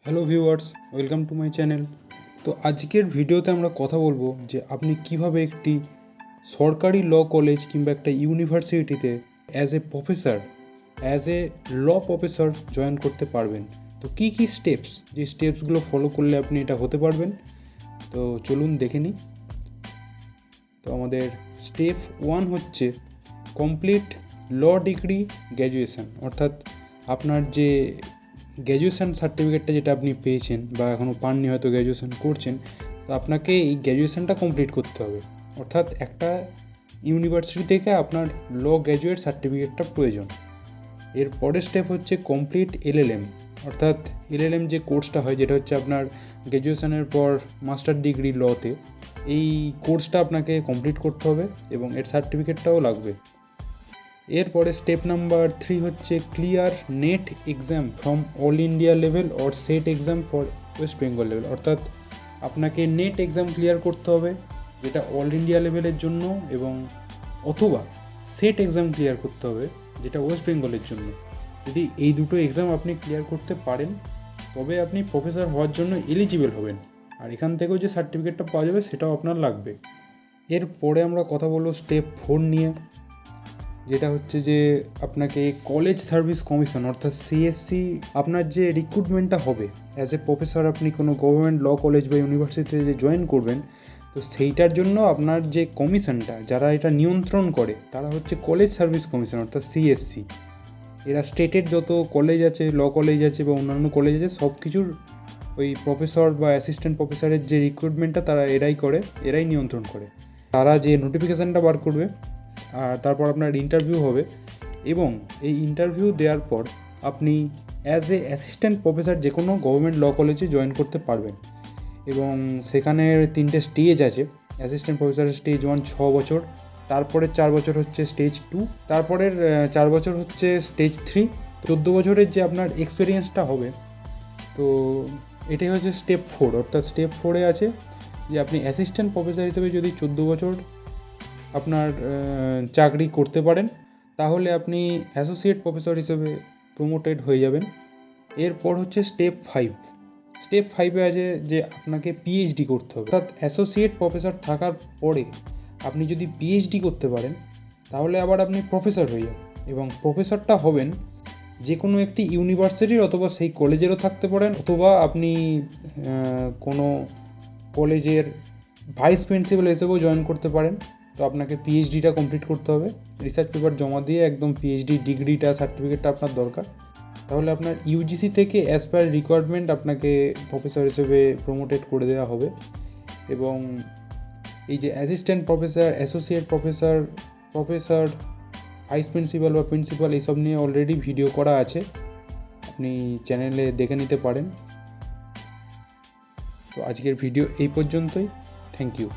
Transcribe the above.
Hello viewers, welcome to my channel. তো আজকের ভিডিওতে আমরা কথা বলবো যে আপনি কিভাবে একটি সরকারি ল কলেজ কিংবা একটা ইউনিভার্সিটিতে as a law professor join করতে পারবেন। তো কী কী স্টেপস, যে স্টেপসগুলো ফলো করলে আপনি এটা হতে পারবেন, তো চলুন দেখে নিই। তো আমাদের স্টেপ 1 হচ্ছে কমপ্লিট ল ডিগ্রি গ্র্যাজুয়েশন, অর্থাৎ আপনার যে গ্র্যাজুয়েশান সার্টিফিকেটটা যেটা আপনি পেয়েছেন বা এখনও পাননি, হয়তো গ্র্যাজুয়েশান করছেন, তো আপনাকে এই গ্র্যাজুয়েশানটা কমপ্লিট করতে হবে। অর্থাৎ একটা ইউনিভার্সিটি থেকে আপনার ল গ্র্যাজুয়েট সার্টিফিকেটটা প্রয়োজন। এর পরের স্টেপ হচ্ছে কমপ্লিট এলএলএম, অর্থাৎ এলএলএম যে কোর্সটা হয়, যেটা হচ্ছে আপনার গ্র্যাজুয়েশানের পর মাস্টার ডিগ্রি লতে, এই কোর্সটা আপনাকে কমপ্লিট করতে হবে এবং এর সার্টিফিকেটটাও লাগবে। এরপরে স্টেপ নাম্বার 3 হচ্ছে clear net exam from all India level or set exam for West Bengal level, অর্থাৎ আপনাকে নেট এক্সাম ক্লিয়ার করতে হবে যেটা অল ইন্ডিয়া লেভেলের জন্য, এবং অথবা সেট এক্সাম ক্লিয়ার করতে হবে যেটা ওয়েস্ট বেঙ্গলের জন্য। যদি এই দুটো এক্সাম আপনি ক্লিয়ার করতে পারেন তবে আপনি প্রফেসর হওয়ার জন্য এলিজিবল হবেন, আর এখান থেকেও যে সার্টিফিকেটটা পাওয়া যাবে সেটাও আপনার লাগবে। এরপরে আমরা কথা বলবো স্টেপ 4 নিয়ে, যেটা হচ্ছে যে আপনাকে কলেজ সার্ভিস কমিশন অর্থাৎ সিএসসি, আপনার যে রিক্রুটমেন্টটা হবে অ্যাজ এ প্রফেসর, আপনি কোনো গভর্নমেন্ট ল কলেজ বা ইউনিভার্সিটিতে যে জয়েন করবেন, তো সেইটার জন্য আপনার যে কমিশনটা, যারা এটা নিয়ন্ত্রণ করে, তারা হচ্ছে কলেজ সার্ভিস কমিশন অর্থাৎ সিএসসি। এরা স্টেটের যত কলেজ আছে, ল কলেজ আছে বা অন্যান্য কলেজ আছে, সব কিছুর ওই প্রফেসর বা অ্যাসিস্ট্যান্ট প্রফেসরের যে রিক্রুটমেন্টটা তারা এরাই নিয়ন্ত্রণ করে। তারা যে নোটিফিকেশানটা বার করবে, আর তারপর আপনার ইন্টারভিউ হবে, এবং এই ইন্টারভিউ দেওয়ার পর আপনি অ্যাজ এ অ্যাসিস্ট্যান্ট প্রফেসর যে কোনো গভর্নমেন্ট ল কলেজে জয়েন করতে পারবেন। এবং সেখানে 3টে স্টেজ আছে। অ্যাসিস্ট্যান্ট প্রফেসরের স্টেজ 1 6 বছর, তারপরের 4 বছর হচ্ছে স্টেজ 2, তারপরের 4 বছর হচ্ছে স্টেজ 3। 14 বছরের যে আপনার এক্সপিরিয়েন্সটা হবে, তো এটাই হচ্ছে স্টেপ 4। অর্থাৎ স্টেপ 4-এ আছে যে আপনি অ্যাসিস্ট্যান্ট প্রফেসর হিসেবে যদি 14 বছর আপনার চাকরি করতে পারেন, তাহলে আপনি অ্যাসোসিয়েট প্রফেসর হিসেবে প্রমোটেড হয়ে যাবেন। এরপর হচ্ছে স্টেপ 5। স্টেপ 5-এ আছে যে আপনাকে পিএইচডি করতে হবে, অর্থাৎ অ্যাসোসিয়েট প্রফেসর থাকার পরে আপনি যদি পিএইচডি করতে পারেন তাহলে আবার আপনি প্রফেসর হয়ে যাবেন, এবং প্রফেসরটা হবেন যে কোনো একটি ইউনিভার্সিটির, অথবা সেই কলেজেরও থাকতে পারেন, অথবা আপনি কোনো কলেজের ভাইস প্রিন্সিপাল হিসেবেও জয়েন করতে পারেন। তো আপনাকে পিএইচডিটা কমপ্লিট করতে হবে, রিসার্চ পেপার জমা দিয়ে একদম পিএইচডি ডিগ্রিটা, সার্টিফিকেটটা আপনার দরকার। তাহলে আপনার ইউজিসি থেকে অ্যাজ পার রিকোয়ারমেন্ট আপনাকে প্রফেসর হিসেবে প্রমোটেড করে দেওয়া হবে। এবং এই যে assistant professor, associate professor, vice principal বা প্রিন্সিপাল, এইসব নিয়ে অলরেডি ভিডিও করা আছে, আপনি চ্যানেলে দেখে নিতে পারেন। তো আজকের ভিডিও এই পর্যন্তই। Thank you.